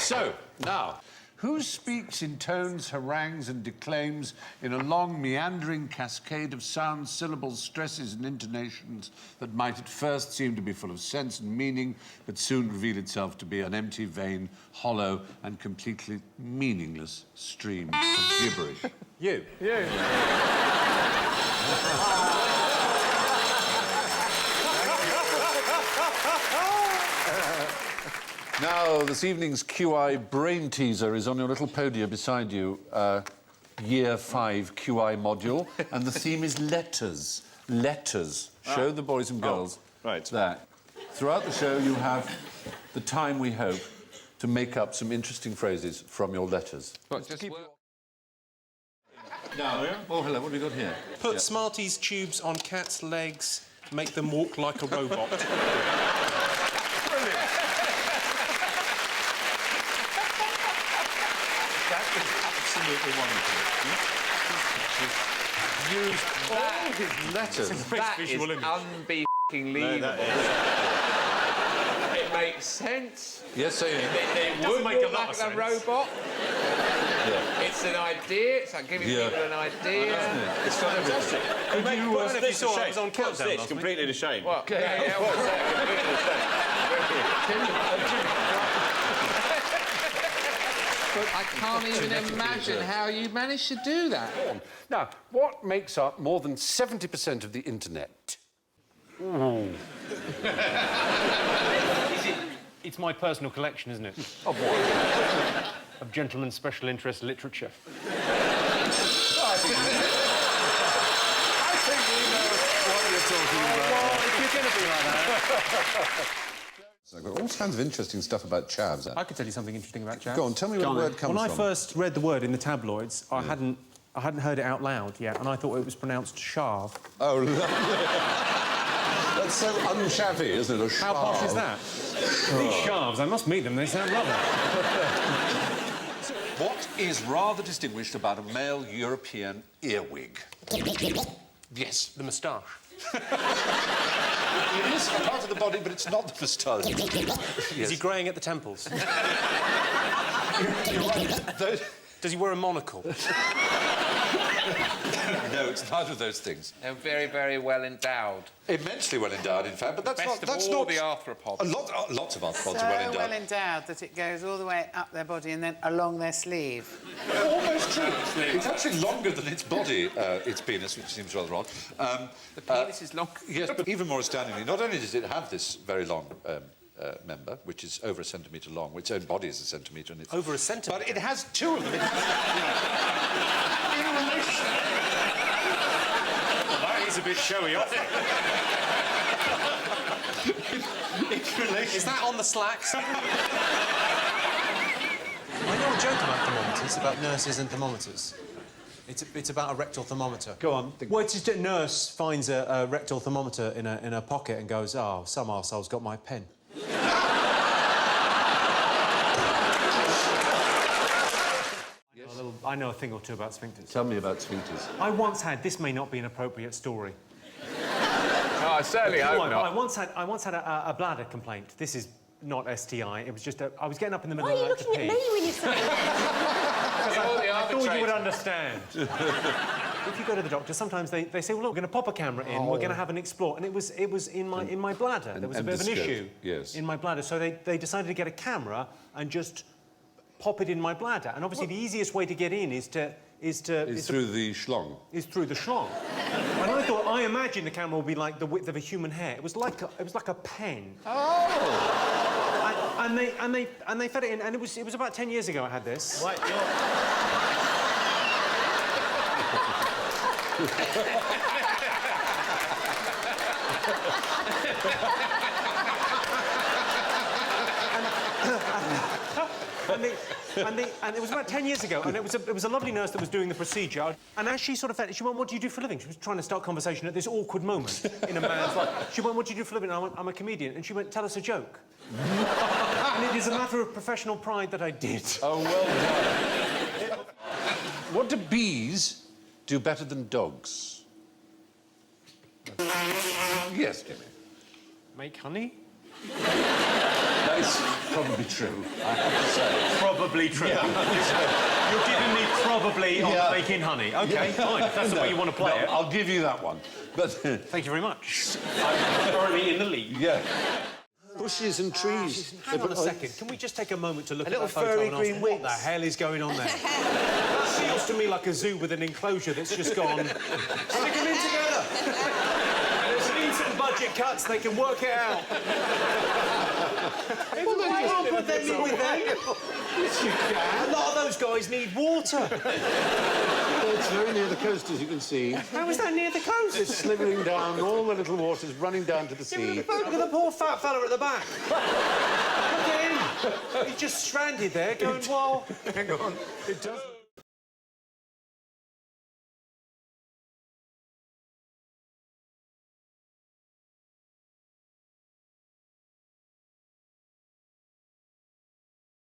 So, now, who speaks in tones, harangues and declaims in a long, meandering cascade of sounds, syllables, stresses and intonations that might at first seem to be full of sense and meaning, but soon reveal itself to be an empty, vain, hollow and completely meaningless stream of gibberish? You. You. Now, this evening's QI brain teaser is on your little podium beside you, Year 5 QI module, and the theme is letters. Letters. Show the boys and girls that. Throughout the show, you have the time, we hope, to make up some interesting phrases from your letters. Well, just Now, oh, hello, what have we got here? Put Smarties tubes on cats' legs, make them walk like a robot. That is absolutely wonderful. He's used all his letters. That is unbelievable. It makes sense. Yes, say it. It would make a lot of sense. Robot. Yeah. It's an idea. It's like giving people an idea. It's fantastic. I was on Countdown. It's completely the shame. What? Yeah, what's that? Completely the same. I can't even imagine how you managed to do that. Now, what makes up more than 70% of the internet? It's my personal collection, isn't it? Of what? Of gentlemen's special interest literature. I think we know what you're talking about. Well, if you're going to be like that... I've got all kinds of interesting stuff about chavs. I could tell you something interesting about chavs. Go on, tell me where the word comes from. When I first read the word in the tabloids, I hadn't heard it out loud yet, and I thought it was pronounced shav. Oh, lovely. That's so unshabby, isn't it? A shav. How posh is that? These shavs, I must meet them, they sound lovely. What is rather distinguished about a male European earwig? Yes, the moustache. It is part of the body, but it's not the moustache. Is he greying at the temples? You're right. Does he wear a monocle? No, it's neither of those things. They're very, very well endowed. Immensely well endowed, in fact, but that's not... That's all not the arthropods. Lots of arthropods So are well endowed. well endowed that it goes all the way up their body and then along their sleeve. Almost true. It's actually longer than its body, its penis, which seems rather odd. The penis is long. Yes, but even more astoundingly, not only does it have this very long member, which is over a centimetre long, its own body is a centimetre. And it's, Over a centimetre? But it has two of them. It has, in relation. Well, that is a bit showy, off. In relation. Is that on the slacks? I know a joke about thermometers, about nurses and thermometers. It's about a rectal thermometer. Go on. Well, it's just a nurse finds a rectal thermometer in her pocket and goes, "Oh, some arsehole's got my pen." I know a thing or two about sphincters. Tell me about sphincters. I once had... This may not be an appropriate story. Oh, I certainly hope not. I once had a bladder complaint. This is not STI. It was just I was getting up in the middle Why of the are you night to looking pee. at me when you say that? I thought you would understand. If you go to the doctor, sometimes they say, well, look, we're going to pop a camera in, we're going to have an explore. And it was in my bladder. There was a bit of an issue in my bladder. So they decided to get a camera and just pop it in my bladder. And obviously the easiest way to get in is through the schlong. Is through the schlong. And I imagined the camera would be like the width of a human hair. It was like a pen. Oh! And they fed it in, and it was about 10 years ago I had this. Right, and it was about 10 years ago, and it was a lovely nurse that was doing the procedure. And as she sort of fed, she went, "What do you do for a living?" She was trying to start conversation at this awkward moment in a man's life. She went, "What do you do for a living?" And I went, "I'm a comedian." And she went, "Tell us a joke." And it is a matter of professional pride that I did. Oh, well done. What do bees do better than dogs? Yes, Jimmy. Make honey? No, It's probably true, I have to say. Probably true. You're giving me probably on making honey. OK, fine, if that's the way you want to play it. I'll give you that one. But Thank you very much. I'm currently in the lead. yeah. Bushes and trees. Hang on a second. Can we just take a moment to look at that photo furry and ask green what the wigs. hell is going on there? That feels to me like a zoo with an enclosure that's just gone. Stick them in together. There's been some budget cuts. They can work it out. Well, then you can't put them in with them. Yes, you can. A lot of those guys need water. It's very near the coast, as you can see. How is that near the coast? It's slithering down, all the little water's running down to the sea. Look at the poor fat fella at the back. Look at him. He's just stranded there going, well... Hang on. It does...